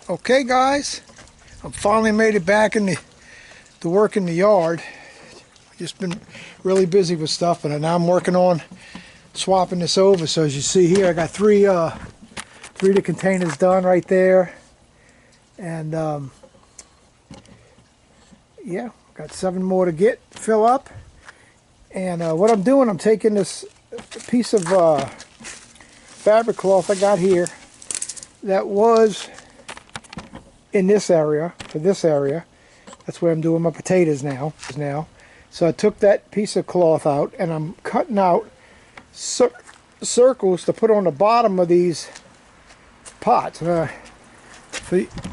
Okay guys, I finally made it back to work in the yard. Just been really busy with stuff, and now I'm working on swapping this over. So as you see here, I got three of the containers done right there, and yeah, got 7 more to fill up. And what I'm doing, I'm taking this piece of fabric cloth I got here that was in this area, for this area. That's where I'm doing my potatoes now. So I took that piece of cloth out, and I'm cutting out circles to put on the bottom of these pots.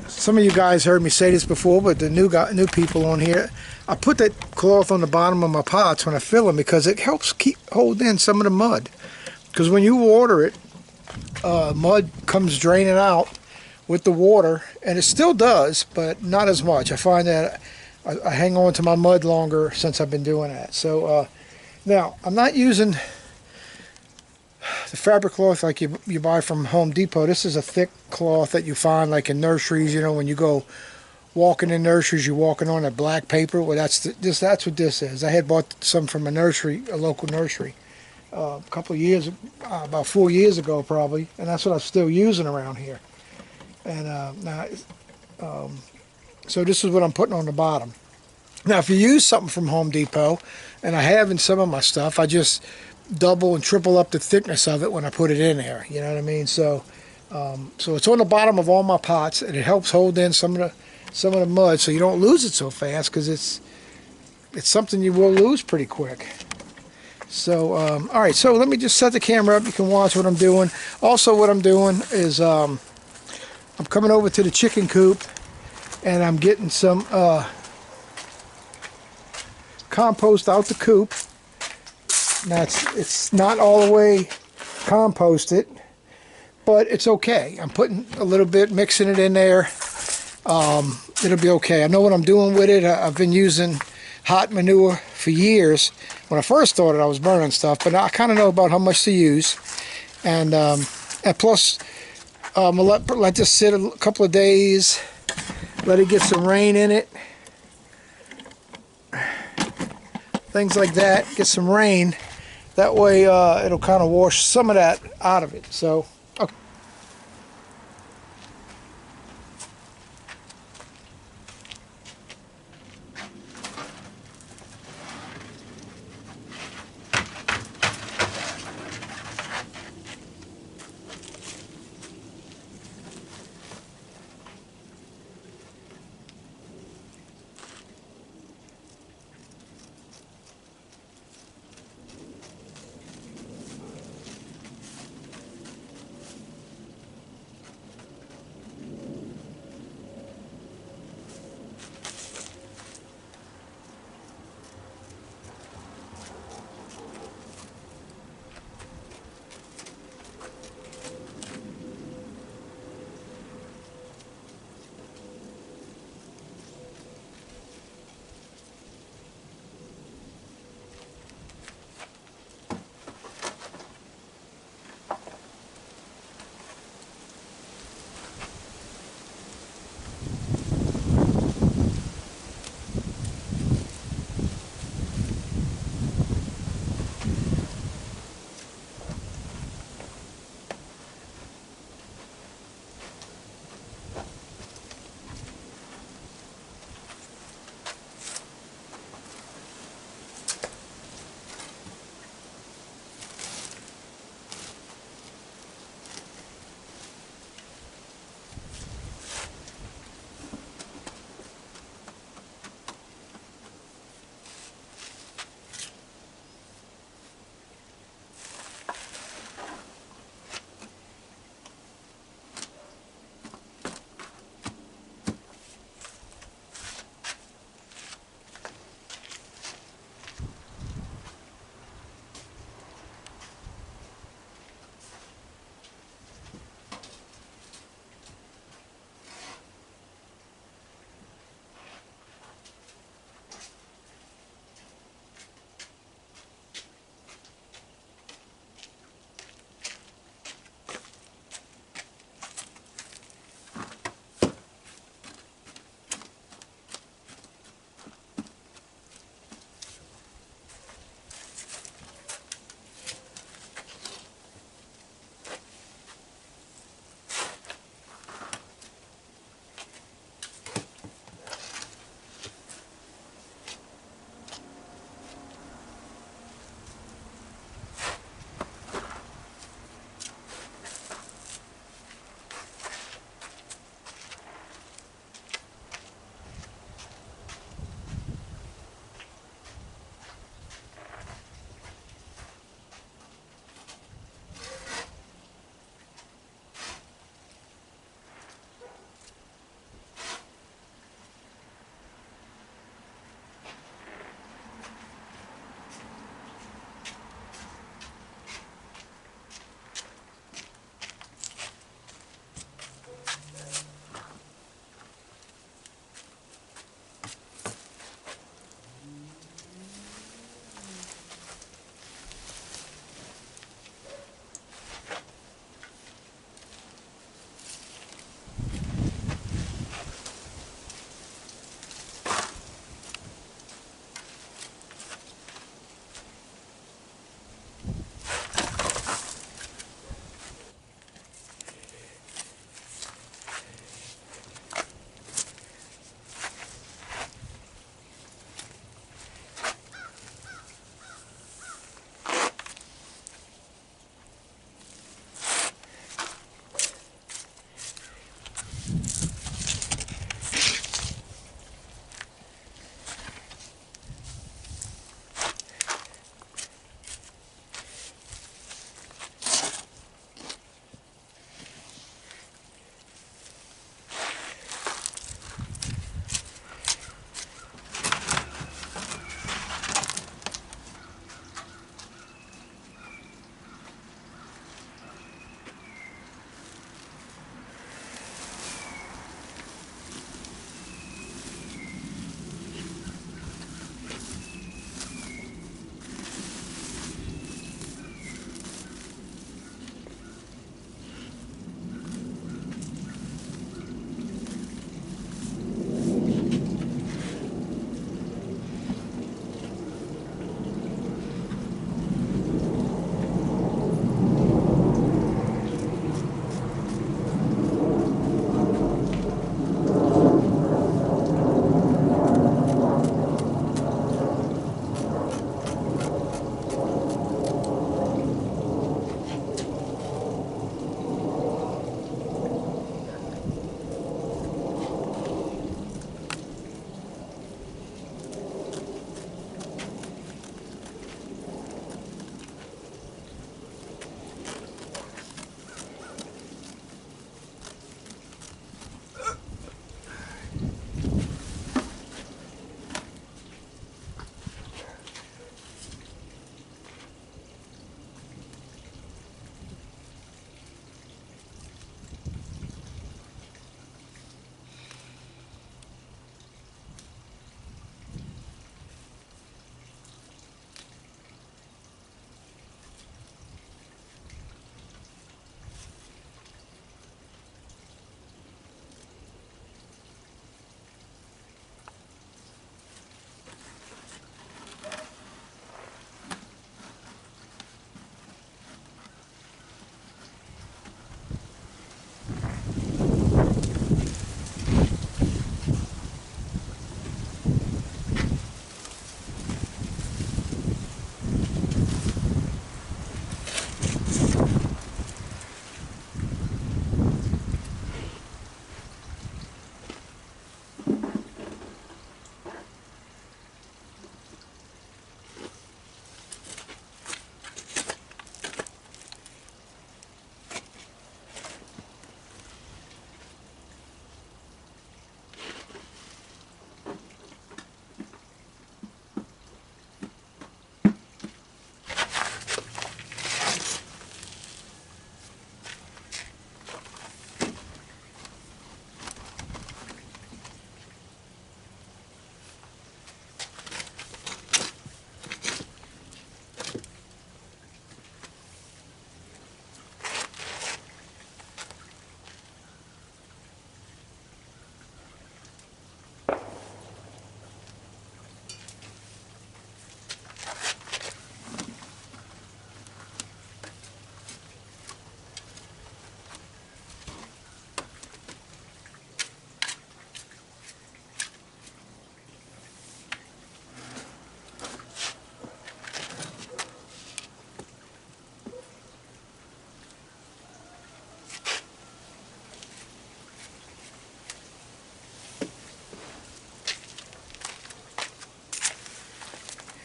Some of you guys heard me say this before, but the new people on here, I put that cloth on the bottom of my pots when I fill them because it helps hold in some of the mud. Because when you water it, mud comes draining out with the water, and it still does, but not as much. I find that I hang on to my mud longer since I've been doing that. So now I'm not using the fabric cloth like you buy from Home Depot. This is a thick cloth that you find like in nurseries. You know, when you go walking in nurseries, you're walking on that black paper. Well, that's what this is. I had bought some from a local nursery, a couple of years, about 4 years ago probably, and that's what I'm still using around here. And so this is what I'm putting on the bottom. Now, if you use something from Home Depot, and I have in some of my stuff, I just double and triple up the thickness of it when I put it in there. You know what I mean? So, so it's on the bottom of all my pots, and it helps hold in some of the mud, so you don't lose it so fast, because it's something you will lose pretty quick. So, all right. So let me just set the camera up. You can watch what I'm doing. Also, what I'm doing is I'm coming over to the chicken coop, and I'm getting some compost out the coop. Now it's not all the way composted, but it's okay. I'm putting a little bit, mixing it in there. It'll be okay. I know what I'm doing with it. I've been using hot manure for years. When I first started, I was burning stuff, but I kind of know about how much to use. And plus, I'll let this sit a couple of days, let it get some rain in it, things like that, get some rain. That way it'll kind of wash some of that out of it. So, okay.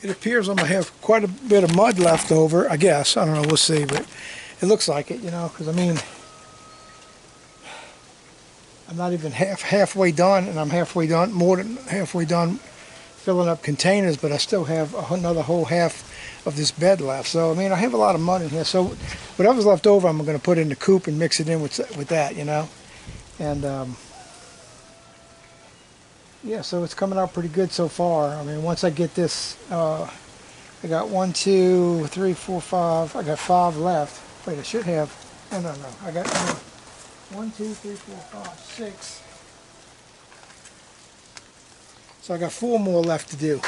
It appears I'm going to have quite a bit of mud left over, I guess. I don't know, we'll see, but it looks like it, you know, because I mean, I'm not even halfway done, and I'm halfway done, more than halfway done filling up containers, but I still have another whole half of this bed left. So I mean, I have a lot of mud in here. So whatever's left over, I'm going to put in the coop and mix it in with that, you know. And yeah, so it's coming out pretty good so far. I mean, once I get this, I got 1, 2, 3, 4, 5. I got 5 left. Wait, I should have. No. I got 1, 2, 3, 4, 5, 6. So I got 4 more left to do.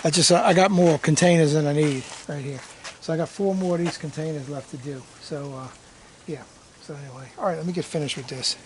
I got more containers than I need right here. So I got 4 more of these containers left to do. So yeah. So anyway, all right. Let me get finished with this.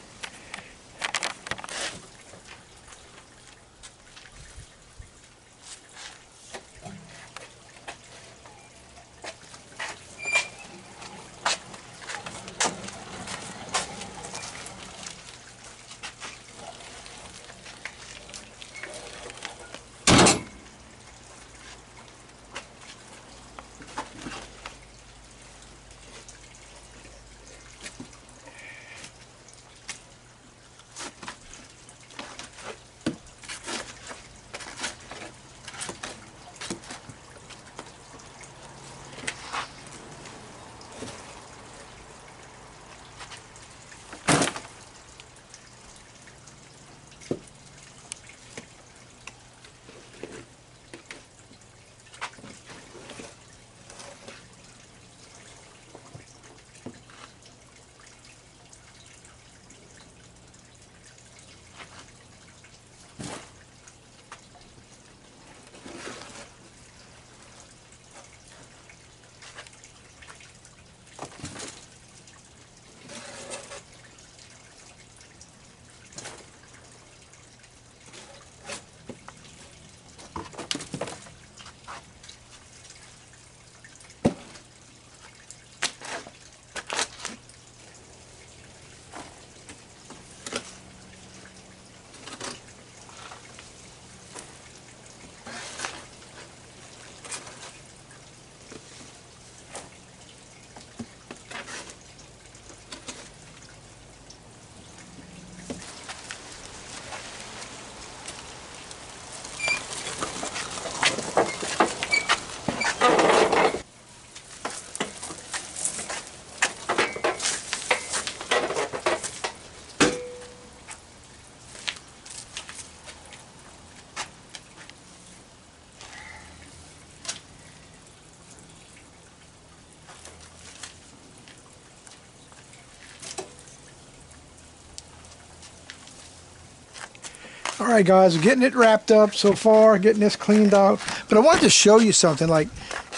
All right, guys, we're getting it wrapped up so far, getting this cleaned out. But I wanted to show you something. Like,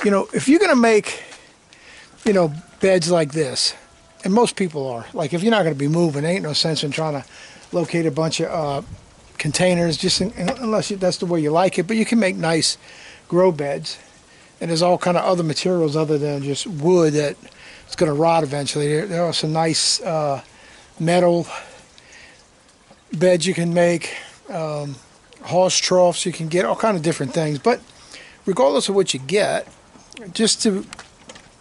you know, if you're going to make, you know, beds like this, and most people are, like, if you're not going to be moving, ain't no sense in trying to locate a bunch of containers, unless that's the way you like it. But you can make nice grow beds. And there's all kind of other materials other than just wood that it's going to rot eventually. There are some nice metal beds you can make. Horse troughs you can get, all kind of different things. But regardless of what you get, just to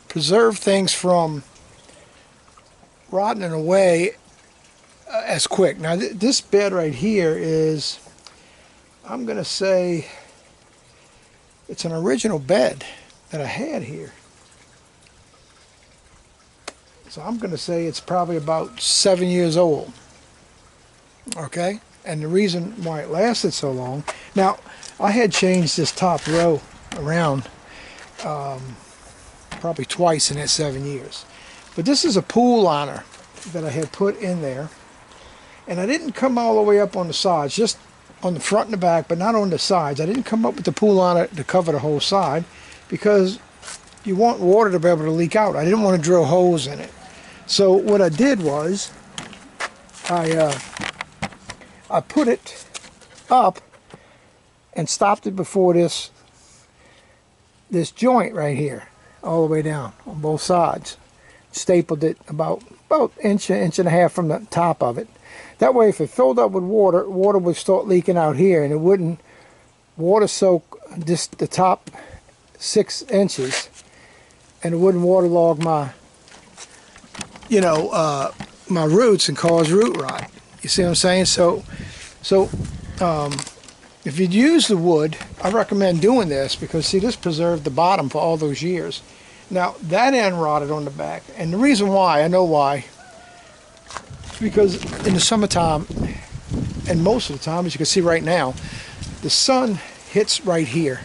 preserve things from rotting away as quick. Now this bed right here is, I'm gonna say, it's an original bed that I had here. So I'm gonna say it's probably about 7 years old. Okay? And the reason why it lasted so long, now I had changed this top row around probably twice in that 7 years. But this is a pool liner that I had put in there, and I didn't come all the way up on the sides, just on the front and the back, but not on the sides. I didn't come up with the pool liner to cover the whole side because you want water to be able to leak out. I didn't want to drill holes in it. So what I did was I put it up and stopped it before this joint right here, all the way down on both sides. Stapled it about inch and a half from the top of it. That way, if it filled up with water, water would start leaking out here, and it wouldn't water soak just the top 6 inches, and it wouldn't waterlog my, you know, my roots and cause root rot. You see what I'm saying? So if you'd use the wood, I recommend doing this because, see, this preserved the bottom for all those years. Now, that end rotted on the back, and the reason why, I know why, is because in the summertime, and most of the time, as you can see right now, the sun hits right here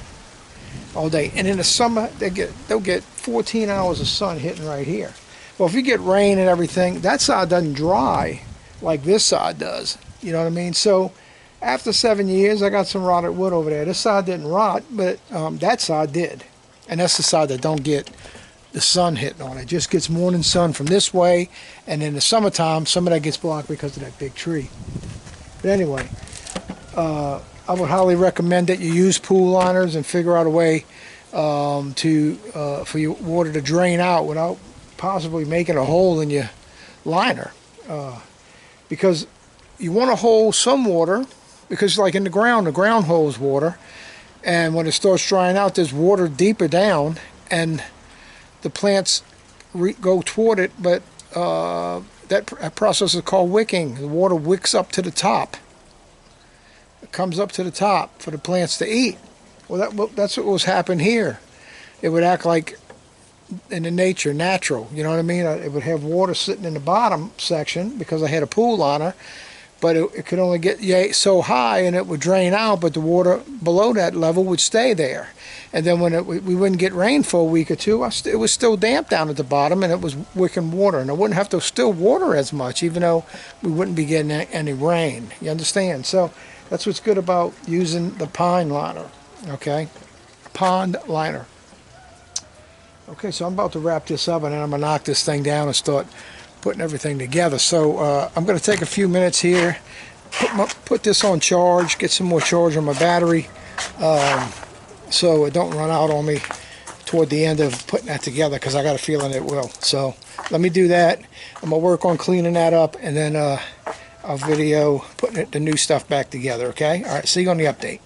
all day. And in the summer, they'll get 14 hours of sun hitting right here. Well, if you get rain and everything, that side doesn't dry like this side does. You know what I mean? So after 7 years, I got some rotted wood over there. This side didn't rot, but that side did. And that's the side that don't get the sun hitting on it. It just gets morning sun from this way, and in the summertime, some of that gets blocked because of that big tree. But anyway, I would highly recommend that you use pool liners and figure out a way for your water to drain out without possibly making a hole in your liner. Because you want to hold some water, because like in the ground holds water, and when it starts drying out, there's water deeper down, and the plants go toward it, but that process is called wicking. The water wicks up to the top. It comes up to the top for the plants to eat. Well, that's what was happening here. It would act like in the nature, natural, you know what I mean? It would have water sitting in the bottom section because I had a pool liner, but it could only get so high and it would drain out, but the water below that level would stay there. And then when we wouldn't get rain for a week or two, it was still damp down at the bottom, and it was wicking water, and I wouldn't have to still water as much, even though we wouldn't be getting any rain. You understand? So that's what's good about using the pine liner, okay? Pond liner. Okay, so I'm about to wrap this up, and then I'm going to knock this thing down and start putting everything together. So I'm going to take a few minutes here, put this on charge, get some more charge on my battery, so it don't run out on me toward the end of putting that together, because I got a feeling it will. So let me do that. I'm going to work on cleaning that up, and then I'll video putting the new stuff back together, okay? All right, see you on the update.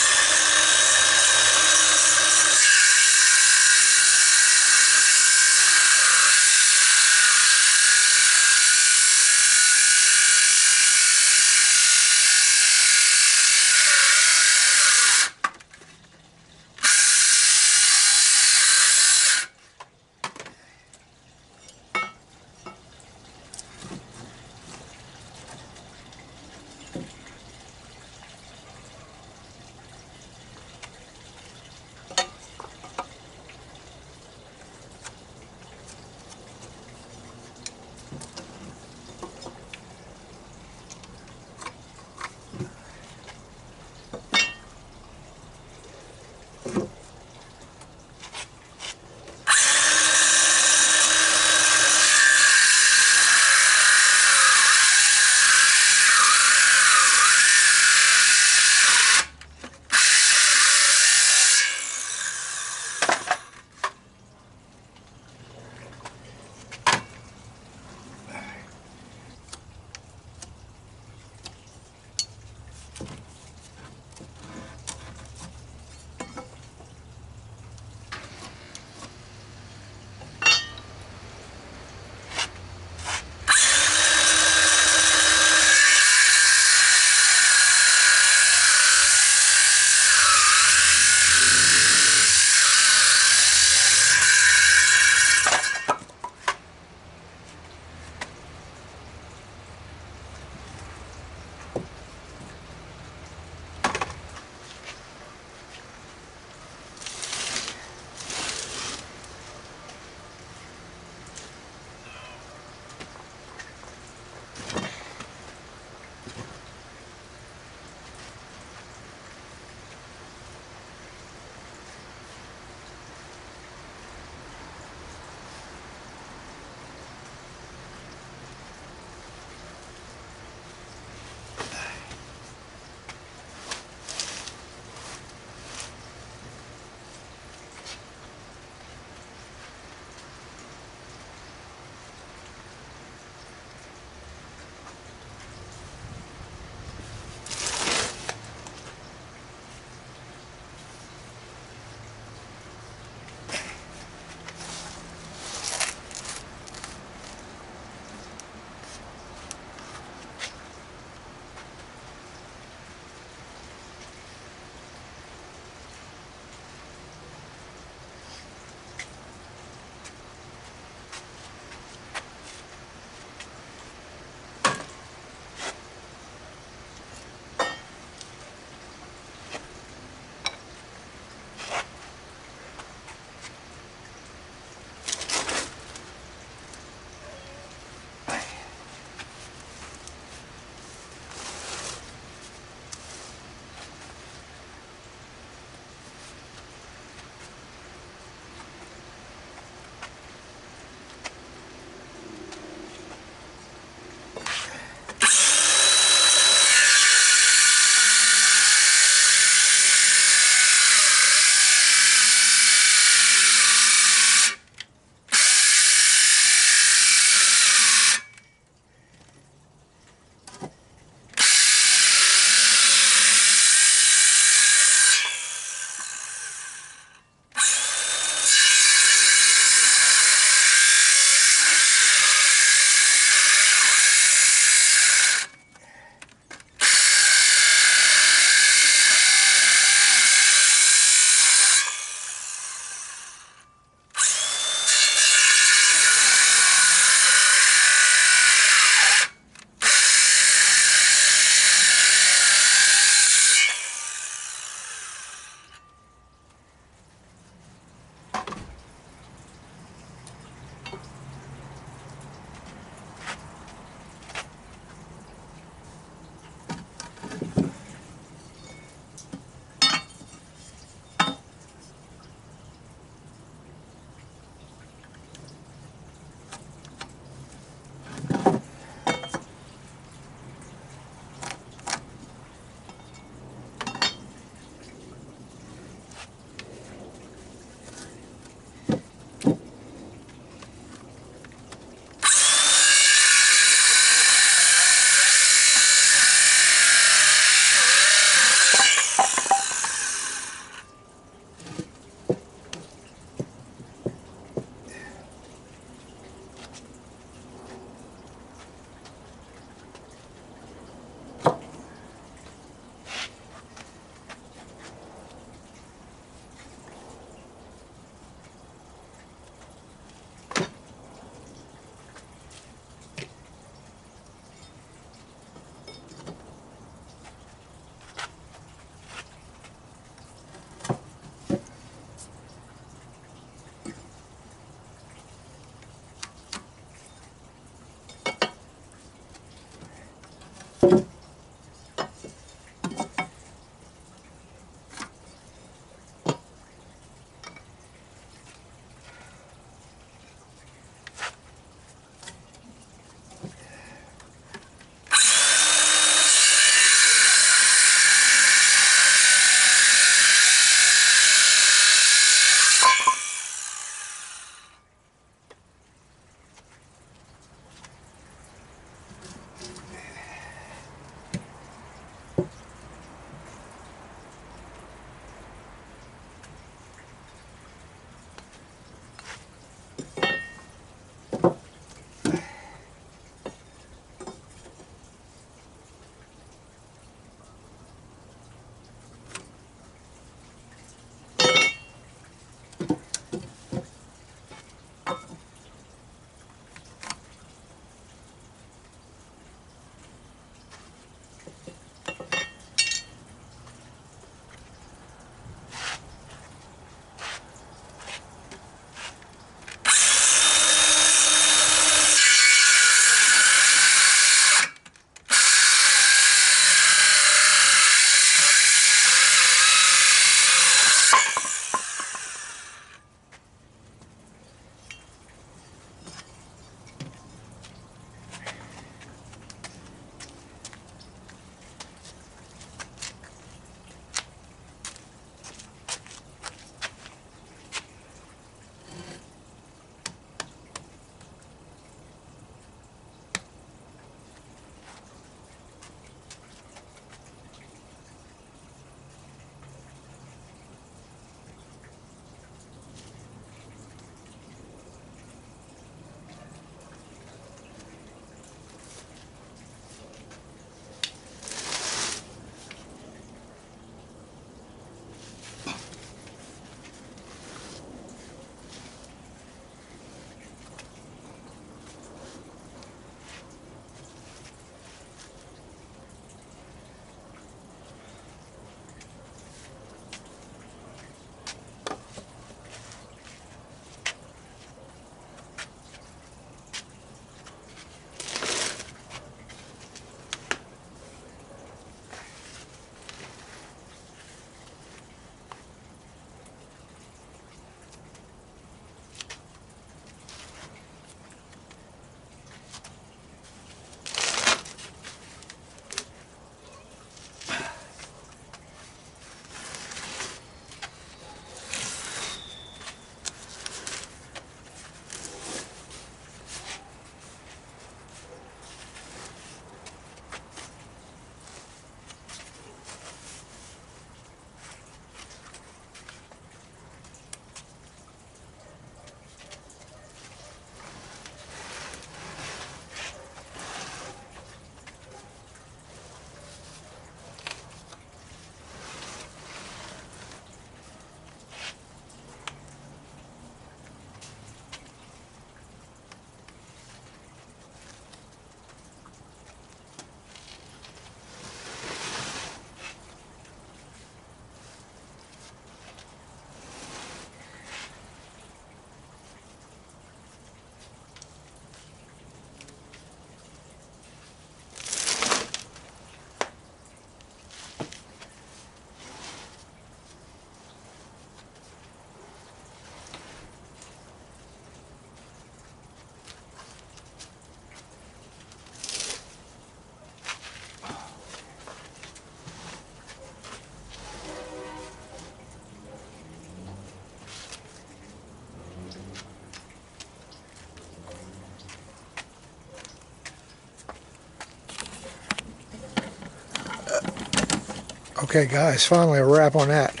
Okay guys, finally a wrap on that.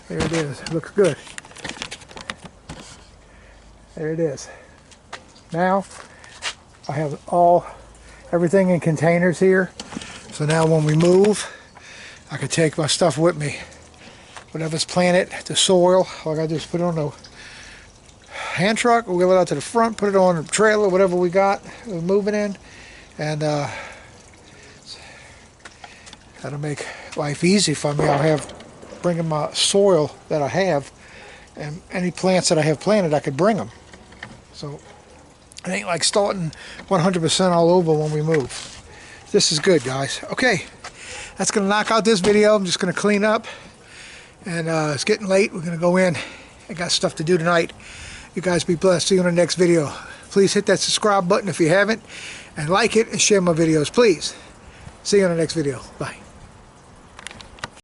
There it is. Looks good. There it is. Now I have everything in containers here. So now when we move, I can take my stuff with me. Whatever's planted, the soil, all I gotta do is put it on the hand truck, we'll wheel it out to the front, put it on the trailer, whatever we got, we're moving in, and that'll make life easy for me. I'll have bringing my soil that I have, and any plants that I have planted, I could bring them. So it ain't like starting 100% all over when we move. This is good, guys. Okay, that's gonna knock out this video. I'm just gonna clean up, and it's getting late. We're gonna go in. I got stuff to do tonight. You guys be blessed. See you in the next video. Please hit that subscribe button if you haven't, and like it and share my videos, please. See you in the next video. Bye.